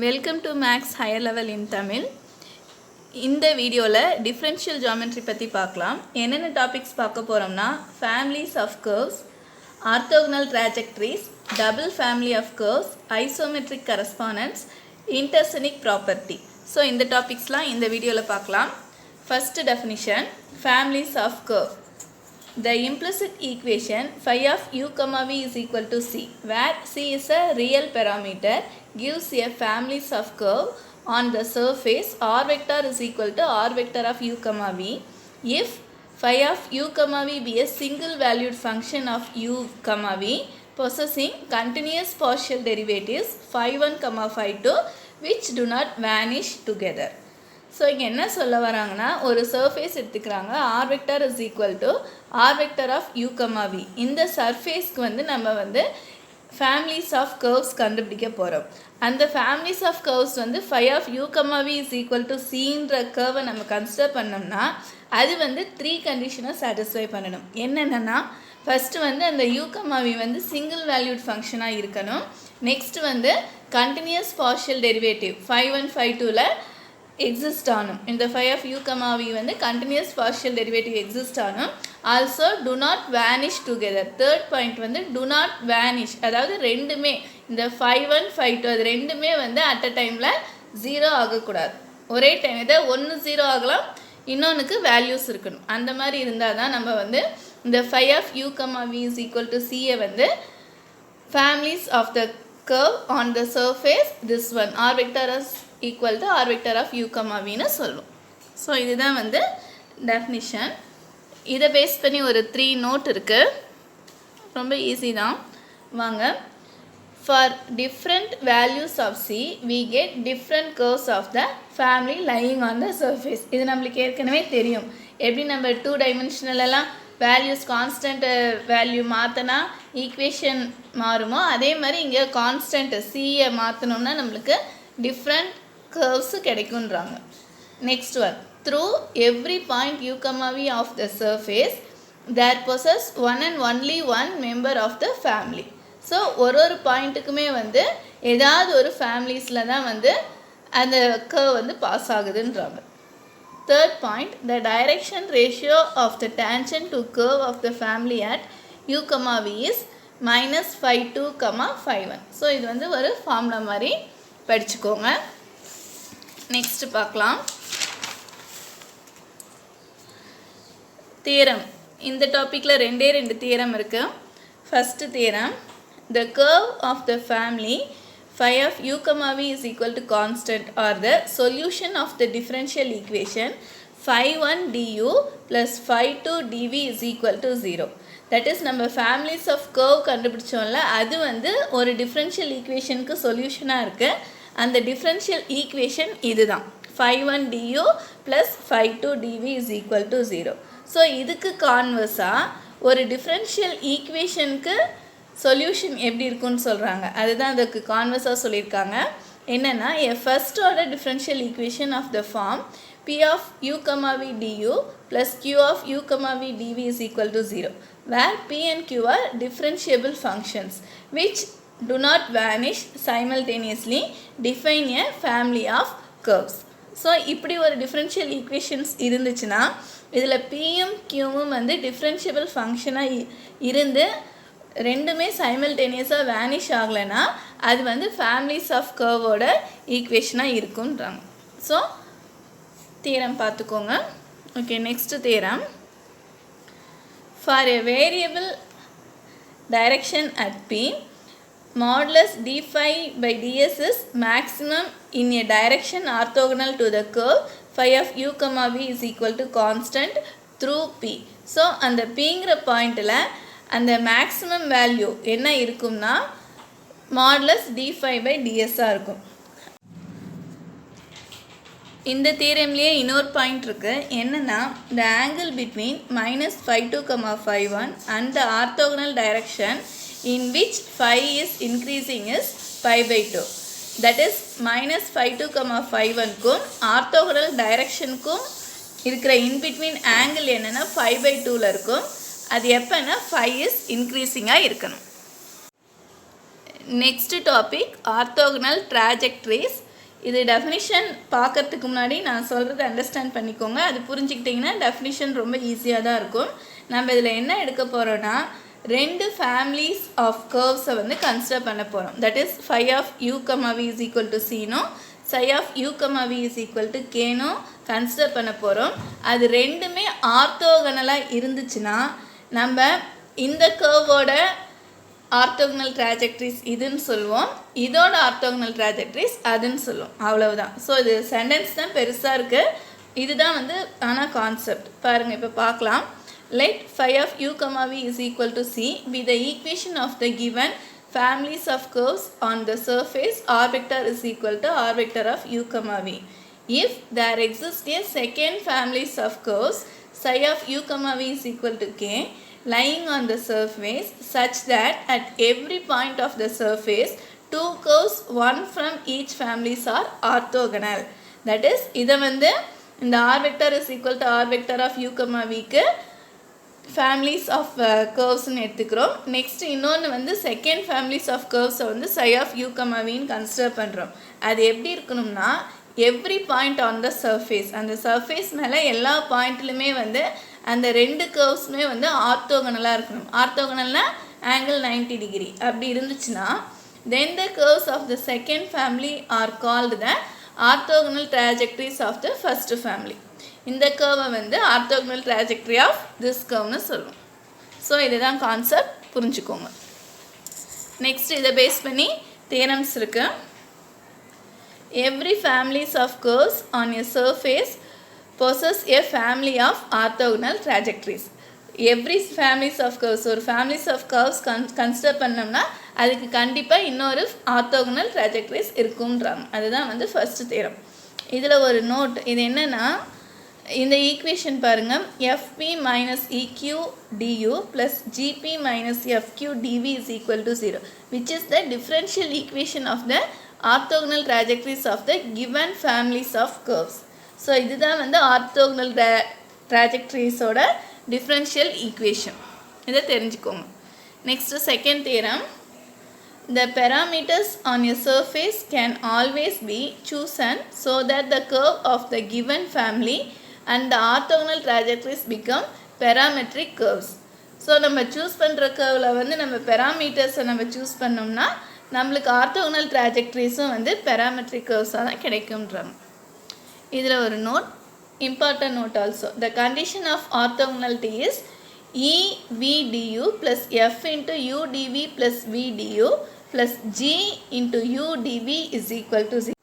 Welcome to Max Higher Level in Tamil. இந்த வீடியோவில் differential geometry பற்றி பார்க்கலாம். என்னென்ன டாபிக்ஸ் பார்க்க போகிறோம்னா families of curves, orthogonal trajectories, double family of curves, isometric correspondence, intrinsic property. So இந்த டாபிக்ஸ்லாம் இந்த வீடியோவில் பார்க்கலாம். First definition, families of curve. The implicit equation phi of u comma v is equal to c, where c is a real parameter, gives a families of curve on the surface r vector is equal to r vector of u comma v if phi of u comma v be a single valued function of u comma v possessing continuous partial derivatives phi 1 comma phi 2 which do not vanish together. So இங்கே என்ன சொல்ல வராங்கன்னா, ஒரு surface எடுத்துக்கிறாங்க, R vector is equal to R vector of you comma V. இந்த சர்ஃபேஸ்க்கு நம்ம families of curves கண்டுபிடிக்க போகிறோம். அந்த families of curves phi of you comma we is equal to சின்ற கர்வை நம்ம கன்சிடர் பண்ணோம்னா அது 3 கண்டிஷனை சாட்டிஸ்ஃபை பண்ணணும். என்னென்னா, ஃபஸ்ட்டு அந்த U comma V single valued ஃபங்க்ஷனாக இருக்கணும். Next continuous partial derivative phi 1 phi 2ல் எக்ஸிஸ்ட் ஆனும். இந்த phi of you comma V continuous partial derivative exist ஆனும். Also do not vanish together. Third point do not vanish, அதாவது ரெண்டுமே இந்த five 1 five 2 அது ரெண்டுமே அட் அ டைமில் 0 ஆகக்கூடாது. ஒரே டைம் இதை 1 0 ஆகலாம், இன்னொன்றுக்கு வேல்யூஸ் இருக்கணும். அந்த மாதிரி இருந்தால் தான் நம்ம இந்த phi of you comma we is equal to சியை families of the curve on the surface this one r vector is equal to r vector of u comma v னு சொல்லுவோம். ஸோ இதுதான் டெஃபினிஷன். இதை பேஸ் பண்ணி ஒரு 3 note இருக்குது, ரொம்ப easy தான். வாங்க. For different values of c we get different curves of the family lying on the surface. இது நம்மளுக்கு ஏற்கனவே தெரியும். எப்படி நம்ம 2 டைமென்ஷனலெல்லாம் வேல்யூஸ் கான்ஸ்டன்ட் வேல்யூ மாற்றினா ஈக்குவேஷன் மாறுமோ, அதே மாதிரி இங்கே கான்ஸ்டன்ட் சியை மாற்றினோம்னா நம்மளுக்கு டிஃப்ரெண்ட் கர்வ்ஸு கிடைக்குன்றாங்க. Next one, through every point U comma V of the surface there possess one and only one member of the family. So ஒரு பாயிண்ட்டுக்குமே ஏதாவது ஒரு ஃபேமிலிஸில் தான் அந்த கர்வ் பாஸ் ஆகுதுன்றாங்க. Third point, the direction ratio of the tangent to curve of the family at u comma v is minus phi 2 comma phi 1. So இது ஒரு ஃபார்முலா மாதிரி படிச்சுக்கோங்க. நெக்ஸ்ட் பார்க்கலாம். தியரம். இந்த டாப்பிக்கில் 2 தியரம் இருக்குது. First theorem, the curve of the family phi of u comma v is equal to constant or the solution of the differential equation phi 1 du plus phi 2 dv is equal to 0. That is, நம்ம families of curve கண்டுபிடிச்சோம்ல, அது ஒரு differential equationக்கு சொல்யூஷனாக இருக்குது. அந்த differential equation இதுதான், phi 1 du plus phi 2 dv is equal to 0. So இதுக்கு கான்வர்ஸாக ஒரு differential equationக்கு solution எப்படி இருக்குன்னு சொல்கிறாங்க. அதுதான் அதுக்கு கான்வர்ஸாக சொல்லியிருக்காங்க. என்னென்னா, a first order differential equation of the form p of u comma v du plus q of u comma v dv is equal to 0, where p and q are differentiable functions which do not vanish simultaneously define a family of curves. So இப்படி ஒரு differential equations இருந்துச்சுன்னா இதில் pயும் qவும் differentiable ஃபங்க்ஷனாக இருந்து ரெண்டுமே சைமல்டேனியஸாக vanish ஆகலைன்னா அது families of கர்வோட ஈக்குவேஷனாக இருக்குன்றாங்க. ஸோ தியரம் பார்த்துக்கோங்க. Okay, next theorem. For a variable direction at P, modulus D phi by DS is maximum in a direction orthogonal to the curve phi of you comma we is equal to constant through P. So அந்த பிங்கிற பாயிண்டில் அந்த maximum value என்ன இருக்கும்னா modulus D phi by டிஎஸ்ஸாக இருக்கும். இந்த தியரம்லேயே இன்னொரு பாயிண்ட் இருக்குது. என்னென்னா, the angle between minus phi 2 comma phi 1 and the orthogonal direction in which phi is increasing is pi by 2. That is, minus phi 2 comma phi 1க்கும் orthogonal டைரக்ஷனுக்கும் இருக்கிற in between angle என்னென்னா pi by 2ல் இருக்கும். அது எப்போனா phi is increasing இருக்கணும். Next topic orthogonal trajectories. இது definition பார்க்கறதுக்கு முன்னாடி நான் சொல்கிறத அண்டர்ஸ்டாண்ட் பண்ணிக்கோங்க. அது புரிஞ்சுக்கிட்டிங்கன்னா டெஃபினிஷன் ரொம்ப ஈஸியாக தான் இருக்கும். நம்ம இதில் என்ன எடுக்க போகிறோன்னா, ரெண்டு ஃபேமிலிஸ் ஆஃப் கர்வ்ஸை வந்து கன்சிடர் பண்ண போகிறோம். That is phi of u, v is equal to c-னோ psi of u, v is equal to k-னோ கன்சிடர் பண்ண போகிறோம். அது ரெண்டுமே ஆர்த்தோகனலாக இருந்துச்சுன்னா நம்ம இந்த கர்வோட ஆர்த்தோகனல் ட்ராஜெக்டரிஸ் இதுன்னு சொல்லுவோம், இதோட ஆர்த்தோகனல் ட்ராஜெக்டரிஸ் அதுன்னு சொல்லுவோம். அவ்வளவுதான். ஸோ இது சென்டென்ஸ் தான் பெருசாக இருக்குது. இதுதான் வந்து ஆனால் கான்செப்ட் பாருங்கள். இப்போ பார்க்கலாம். Let phi of u, v is equal to c be the equation of the given families of curves on the surface r vector is equal to r vector of u, v. If there exists a second families of curves psi of u, v is equal to k lying on the surface such that at every point of the surface two curves one from each families are orthogonal. That is இதை வந்து இந்த r vector is equal to r vector of u, vக்கு families of curvesன்னு எடுத்துக்கிறோம். Next இன்னொன்று வந்து second families of curvesஸை வந்து psi of u, vன்னு consider பண்ணுறோம். அது எப்படி இருக்கணும்னா, every point on the surface, அந்த சர்ஃபேஸ் மேலே எல்லா பாயிண்ட்லையுமே வந்து அந்த ரெண்டு கர்வ்ஸுமே வந்து ஆர்த்தோகனலாக இருக்கணும். ஆர்த்தோகனல்னா ஆங்கிள் 90 டிகிரி அப்படி இருந்துச்சுன்னா then the curves of the second family are called the orthogonal trajectories of the first family. இந்த கர்வை வந்து ஆர்த்தோகனல் ட்ராஜெக்டரி ஆஃப் திஸ் கர்வ்னு சொல்லுவோம். ஸோ இதுதான் கான்செப்ட், புரிஞ்சுக்கோங்க. நெக்ஸ்ட் இதை பேஸ் பண்ணி தியரம்ஸ் இருக்கு. Every families of curves on a surface possess a family of orthogonal trajectories. Every families of curves, ஒரு families of curves consider பண்ணோம்னா அதுக்கு கண்டிப்பாக இன்னொரு ஆர்த்தோகனல் ட்ராஜெக்டரிஸ் இருக்கும்ன்றாங்க. அதுதான் வந்து ஃபர்ஸ்ட் தியரம். இதில் ஒரு நோட், இது என்னென்னா, இந்த ஈக்குவேஷன் பாருங்கள், fp minus eq du plus gp minus fq dv is equal to 0, which is the differential equation of the orthogonal trajectories of the given families of curves. So இதுதான் வந்து orthogonal ட்ராஜெக்டரிஸோட differential equation. இதை தெரிஞ்சுக்கோங்க. Next second theorem. The parameters on a surface can always be chosen so that the curve of the given family and the orthogonal trajectories become parametric curves. So நம்ம choose பண்ணுற கர்வில் வந்து நம்ம பெராமீட்டர்ஸை நம்ம choose பண்ணோம்னா நம்மளுக்கு orthogonal ட்ராஜெக்டரிஸும் வந்து parametric கர்வ்ஸாக தான் கிடைக்கும்ன்றாங்க. இதில் ஒரு note, important note also. The condition of orthogonality is e v du plus f into u dv plus v du plus g into u dv is equal to 0.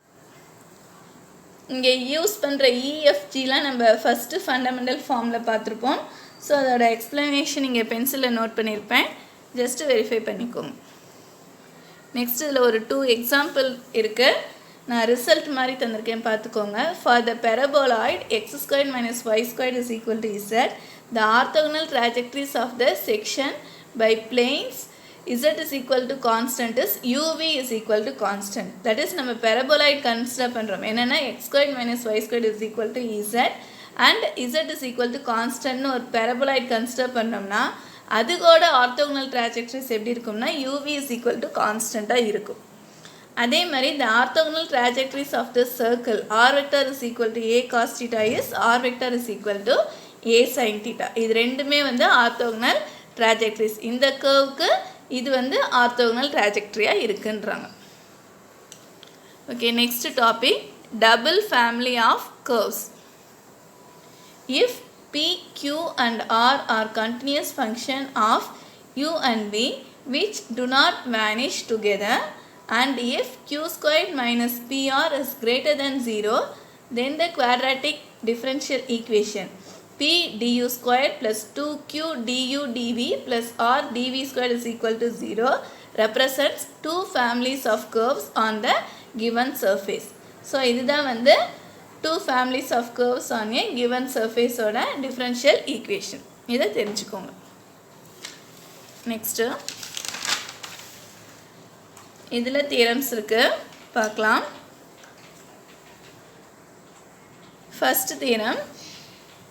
இங்கே use பண்ணுற EFGலாம் நம்ம first fundamental ஃபார்மில் பார்த்துருப்போம். So அதோட explanation இங்கே பென்சிலில் note பண்ணியிருப்பேன், just verify பண்ணிக்கோங்க. நெக்ஸ்ட் இதில் ஒரு 2 எக்ஸாம்பிள் இருக்குது. நான் ரிசல்ட் மாதிரி தந்திருக்கேன், பார்த்துக்கோங்க. For the paraboloid X square minus Y square is equal to Z, the orthogonal trajectories of the section by planes z is equal to constant is uv is equal to constant. That is நம்ம பெரபோலாய்ட் consider பண்ணுறோம். என்னென்னா X square minus Y square is equal to Z and z is equal to கான்ஸ்டன்ட்னு ஒரு paraboloid consider பண்ணோம்னா அதுக்கோட orthogonal ட்ராஜெக்டரிஸ் எப்படி இருக்கும்னா uv is equal to கான்ஸ்டண்ட்டாக இருக்கும். அதே மாதிரி the orthogonal trajectories of this circle r vector is equal to a cos theta is r vector is equal to a sin theta. இது ரெண்டுமே வந்து ஆர்த்தோகனல் ட்ராஜெக்டரிஸ். இந்த கர்வுக்கு இது வந்து ஆர்த்தோகனல் ட்ராஜெக்டரியாக இருக்குன்றாங்க. Okay, next topic, double family of curves. If p, q and r are continuous function of u and v which do not vanish together, and if q squared minus pr is greater than 0, then the quadratic differential equation p du squared plus 2q du dv plus r dv squared is equal to 0 represents two families of curves on the given surface. So இதுதான் வந்து two families of curves on a given surface ஓட differential equation. இதை தெரிஞ்சுக்கோங்க. Next இதில் theorems இருக்குது, பார்க்கலாம். First theorem,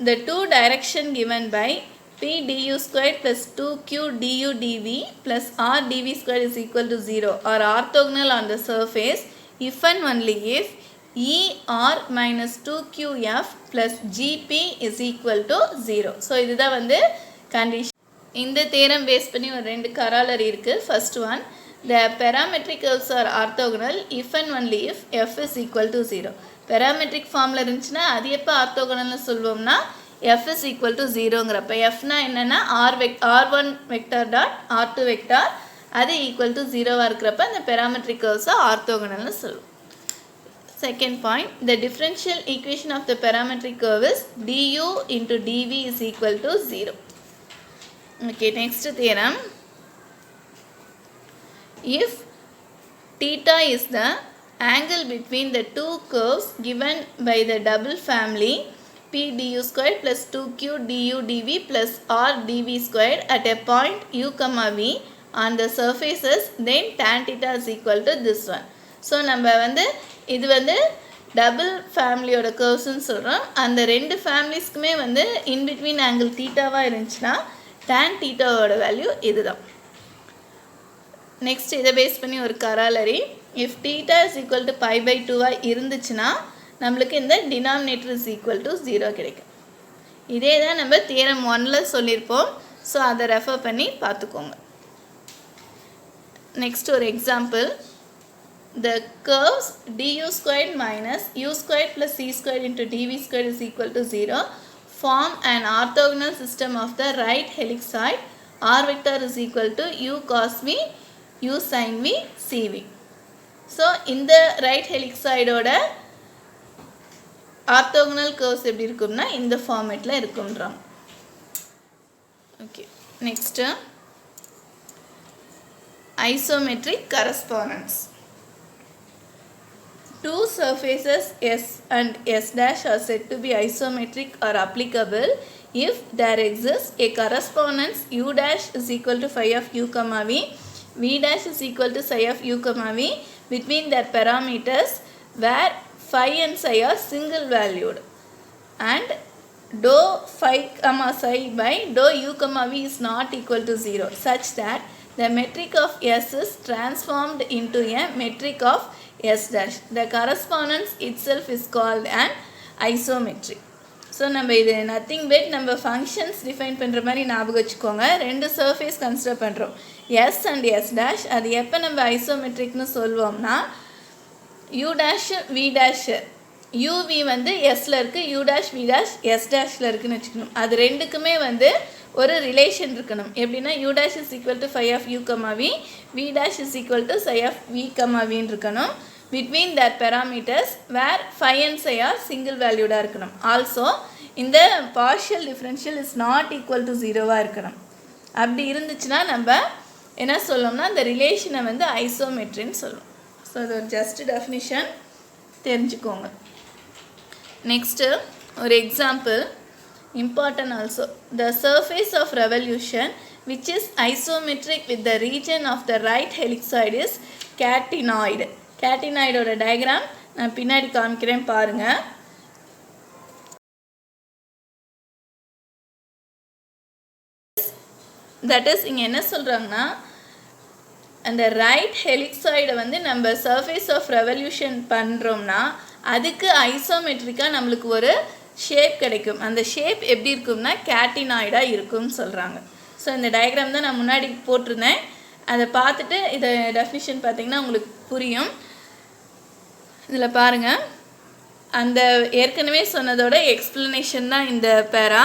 the two direction given by P du squared plus 2Q du dv plus R dv squared is equal to 0 are orthogonal on the surface if and only if ER minus 2QF plus GP is equal to 0. So இதுதான் வந்து condition. இந்த theorem base பண்ணி ஒரு ரெண்டு corollary இருக்கு. First one, the parametric curves are orthogonal if and only if F is equal to 0. Parametric formula இருந்துச்சுன்னா அது எப்போ orthogonal சொல்வோம்னா F is equal to 0ங்கிறப்ப Fனா என்னன்னா R1 vector dot R2 vector அது equal to 0 இருக்கிறப்ப அந்த parametric curves orthogonal சொல்லுவோம். Second point, the differential equation of the parametric curve is du into dv is equal to 0. Okay, next theorem. If theta is the angle between the two curves given by the double family P du squared plus 2Q du dv plus R dv squared at a point u comma v on the surfaces, then tan theta is equal to this one. So நம்ம வந்து இது வந்து double ஃபேமிலியோட கர்வ்ஸ்ன்னு சொல்கிறோம். அந்த ரெண்டு ஃபேமிலிஸ்க்குமே வந்து in between angle தீட்டாவாக இருந்துச்சுன்னா tan தீட்டாவோட வேல்யூ இதுதான். நெக்ஸ்ட் இதை பேஸ் பண்ணி ஒரு corollary, if theta is equal to pi by 2 இருந்துச்சுன்னா நம்மளுக்கு இந்த டினாமினேட்டர் இஸ் ஈக்குவல் டு 0 கிடைக்கும். இதே தான் நம்ம தியரம் 1ல் சொல்லியிருப்போம். ஸோ அதை ரெஃபர் பண்ணி பார்த்துக்கோங்க. நெக்ஸ்ட் ஒரு example, the curves du squared minus u squared plus c squared into dv squared is equal to 0 form an orthogonal system of the right helicoid r vector is equal to u cos v u sin v cv. So இந்த right helicoid ஓட orthogonal curves எப்படி இருக்கும்னா இந்த ஃபார்மேட்டில் இருக்கும்ன்றாங்க. Okay, next isometric correspondence. Two surfaces S and S dash are said to be isometric or applicable if there exists a correspondence u dash is equal to phi of u comma v, v dash is equal to psi of u comma v between their parameters where phi and psi are single valued and dou phi comma psi by dou u comma v is not equal to 0 such that the metric of S is transformed into a metric of S dash. The correspondence itself is called an isometry. So நம்ம இது nothing but நம்ம functions define பண்ணுற மாதிரி ஞாபகம் வச்சுக்கோங்க. ரெண்டு surface consider பண்ணுறோம், S and S dash. அது எப்போ நம்ம ஐசோமெட்ரிக்னு சொல்வோம்னா U dash V dash, U V வந்து எஸ்ஸில் இருக்குது, U dash V dash S டேஷில் இருக்குதுன்னு வச்சுக்கணும். அது ரெண்டுக்குமே வந்து ஒரு ரிலேஷன் இருக்கணும். எப்படின்னா U dash is equal to phi of you comma V, V dash is equal to psi of we comma வின்னு இருக்கணும். between their parameters where phi and psi are single valued இருக்கணும். Also இந்த partial differential is not equal to 0 இருக்கணும். அப்படி இருந்துச்சுன்னா நம்ம என்ன சொல்லணும்னா இந்த ரிலேஷனை வந்து ஐசோமெட்ரின்னு சொல்லுவோம். ஸோ இது ஒரு ஜஸ்ட் டெஃபினிஷன் தெரிஞ்சுக்கோங்க. நெக்ஸ்ட்டு ஒரு example important also. The surface of revolution which is isometric with the region of the right helicoid is catenoid. கேட்டினாய்டோட டயக்ராம் நான் பின்னாடி காமிக்கிறேன் பாருங்கள். தட் இஸ் இங்கே என்ன சொல்கிறாங்கன்னா அந்த ரைட் ஹெலிக்ஸாய்டை வந்து நம்ம சர்ஃபேஸ் ஆஃப் ரெவல்யூஷன் பண்ணுறோம்னா அதுக்கு ஐசோமெட்ரிக்காக நம்மளுக்கு ஒரு ஷேப் கிடைக்கும். அந்த ஷேப் எப்படி இருக்கும்னா கேட்டினாய்டாக இருக்கும்னு சொல்கிறாங்க. ஸோ இந்த டயக்ராம் தான் நான் முன்னாடி போட்டிருந்தேன். அதை பார்த்துட்டு இதை டெஃபினிஷன் பார்த்திங்கன்னா உங்களுக்கு புரியும். இதில் பாருங்கள், அந்த ஏற்கனவே சொன்னதோட எக்ஸ்ப்ளனேஷன் தான் இந்த பேரா.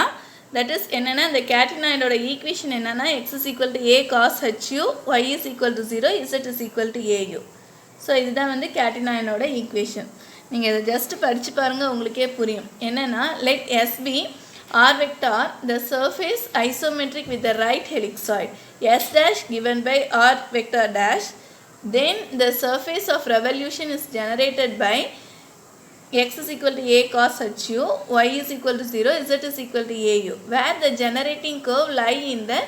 தட் இஸ் என்னென்னா இந்த கேட்டினாய்டோட ஈக்குவேஷன் என்னென்னா x is equal to a cos hu, y is equal to 0, z is equal to au. So இதுதான் வந்து கேட்டினாய்டோட ஈக்குவேஷன். நீங்கள் இதை ஜஸ்ட் படித்து பாருங்கள், உங்களுக்கே புரியும். என்னென்னா let S be R vector the surface isometric with the right helicoid S dash given by R vector dash, then the surface of revolution is generated by x is equal to a cos hu, y is equal to 0, z is equal to au, where the generating curve lie in the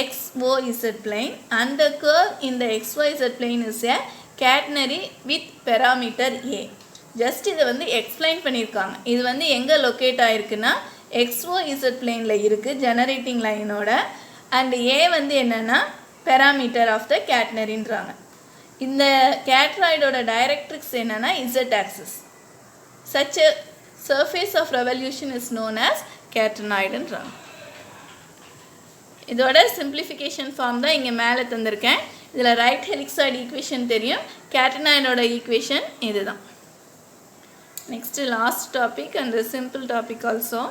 xyz plane and the curve in the xyz plane is a catenary with parameter a. Just இதை வந்து explain பண்ணியிருக்காங்க. இது வந்து எங்கே locate ஆகிருக்குன்னா XOZ பிளேனில் இருக்குது generating லைனோட. And ஏ வந்து என்னென்னா பெராமீட்டர் ஆஃப் த கேட்னரின்றாங்க. இந்த கேட்ராய்டோட டைரக்ட்ரிக்ஸ் என்னென்னா Z axis. Such a surface of revolution is known as catenoidன்றாங்க. இதோட சிம்பிளிஃபிகேஷன் ஃபார்ம் தான் இங்கே மேலே தந்திருக்கேன். இதில் ரைட் ஹெலிக்ஸாய்டு ஈக்குவேஷன் தெரியும், கேட்டனாய்டோட ஈக்குவேஷன் இதுதான். Next last topic and simple topic also,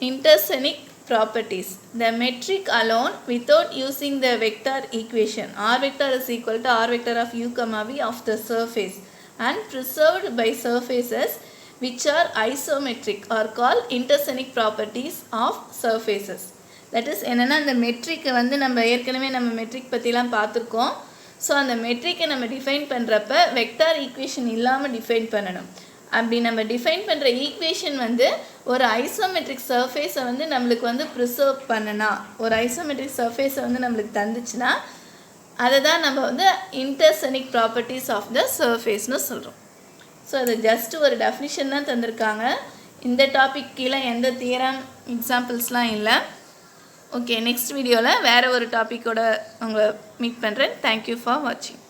intersonic properties. The metric alone without using the vector equation r vector is equal to r vector of u comma v of the surface and preserved by surfaces which are isometric are called intersonic properties of surfaces. That is என்னென்னா அந்த மெட்ரிக்கை வந்து நம்ம ஏற்கனவே நம்ம matric பற்றிலாம் பார்த்துருக்கோம். So அந்த மெட்ரிக்கை நம்ம டிஃபைன் பண்ணுறப்ப வெக்டார் ஈக்குவேஷன் இல்லாமல் டிஃபைன் பண்ணணும். அப்படி நம்ம டிஃபைன் பண்ணுற ஈக்குவேஷன் வந்து ஒரு ஐசோமெட்ரிக் சர்ஃபேஸை வந்து நம்மளுக்கு வந்து ப்ரிசர்வ் பண்ணனா, ஒரு ஐசோமெட்ரிக் சர்ஃபேஸை வந்து நம்மளுக்கு தந்துச்சுன்னா அதை தான் நம்ம வந்து இன்டர்சனிக் ப்ராப்பர்ட்டிஸ் ஆஃப் த சர்ஃபேஸ்னு சொல்கிறோம். ஸோ அது ஜஸ்ட் ஒரு டெஃபினிஷன் தான் தந்திருக்காங்க. இந்த டாபிக் கீழே எந்த தியரம் எக்ஸாம்பிள்ஸ்லாம் இல்லை. ஓகே, நெக்ஸ்ட் வீடியோவில் வேறு ஒரு டாப்பிக்கோட உங்களை மீட் பண்ணுறேன். தேங்க்யூ ஃபார் வாட்சிங்.